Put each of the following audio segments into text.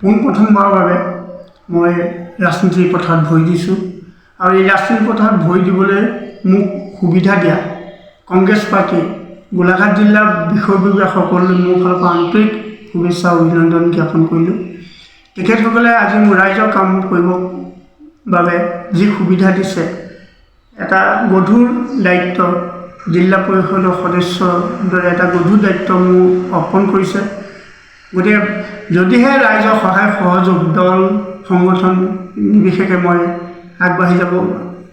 পোনপ্ৰথমবাৰৰ বাবে মই ৰাজনীতিৰ পথাৰত ভৰি দিছোঁ আৰু এই ৰাজনীতিৰ পথাৰত ভৰি দিবলৈ মোক সুবিধা দিয়া কংগ্ৰেছ পাৰ্টি গোলাঘাট জিলাৰ বিষয়ববীয়া সকলোলৈ মোৰ ফালৰ পৰা আন্তৰিক শুভেচ্ছা অভিনন্দন জ্ঞাপন কৰিলোঁ। তেখেতসকলে আজি মোৰ ৰাইজৰ কাম কৰিবৰ বাবে যি সুবিধা দিছে, এটা গধুৰ দায়িত্ব, জিলা পৰিষদৰ সদস্যৰ দৰে এটা গধুৰ দায়িত্ব মোক অৰ্পণ কৰিছে। গতিকে যদিহে ৰাইজৰ সহায় সহযোগ দল সংগঠন নিৰ্বিশেষে মই আগবাঢ়ি যাব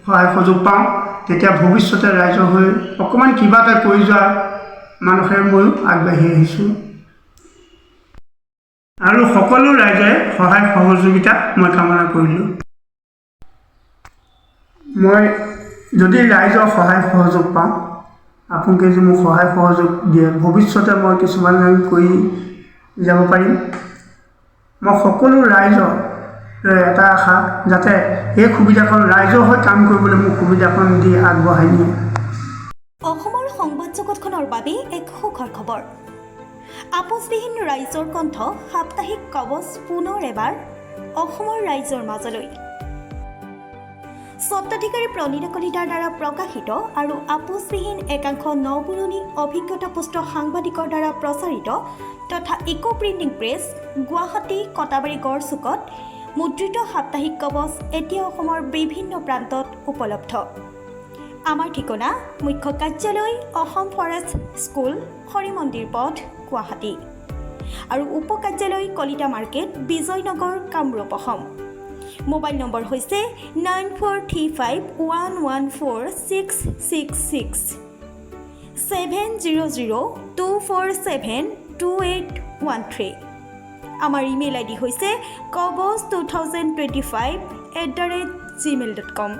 সহায় সহযোগ পাওঁ, তেতিয়া ভৱিষ্যতে ৰাইজৰ হৈ অকণমান কিবা এটা কৰি যোৱা মানুহে ময়ো আগবাঢ়ি আহিছোঁ আৰু সকলো ৰাইজে সহায় সহযোগিতা মই কামনা কৰিলোঁ। মই যদি ৰাইজৰ সহায় সহযোগ পাওঁ, আপোনালোকে যদি মোক সহায় সহযোগ দিয়ে, ভৱিষ্যতে মই কিছুমান কৰি যাব পাৰিম। মই সকলো ৰাইজৰ এটা আশা, যাতে এই সুবিধাখন ৰাইজৰ হৈ কাম কৰিবলৈ মোক সুবিধাখন দি আগবঢ়াই নিয়ে। অসমৰ সংবাদ জগতখনৰ বাবে এক সুখৰ খবৰ। আপোচবিহীন ৰাইজৰ কণ্ঠ সাপ্তাহিক কবচ পুনৰ এবাৰ অসমৰ ৰাইজৰ মাজলৈ। স্বত্বাধিকাৰী প্ৰণীতা কলিতাৰ দ্বাৰা প্ৰকাশিত আৰু আপোচবিহীন একাংশ নপুৰণি অভিজ্ঞতাপুষ্ট সাংবাদিকৰ দ্বাৰা প্ৰচাৰিত তথা eco printing press Guwahati Katabari গড়চুকত মুদ্ৰিত সাপ্তাহিক কবচ এতিয়া অসমৰ বিভিন্ন প্ৰান্তত উপলব্ধ। আমাৰ ঠিকনা মুখ্য কাৰ্যালয় অসম ফৰেষ্ট স্কুল, হৰি মন্দিৰ পথ, গুৱাহাটী আৰু উপ কাৰ্যালয় Kalita market, Bijoynagar, Kamrup, Assam. Mobile number হৈছে 9435114666 70024728813। আমাৰ ইমেইল আইডি হৈছে kobos2025@gmail.com।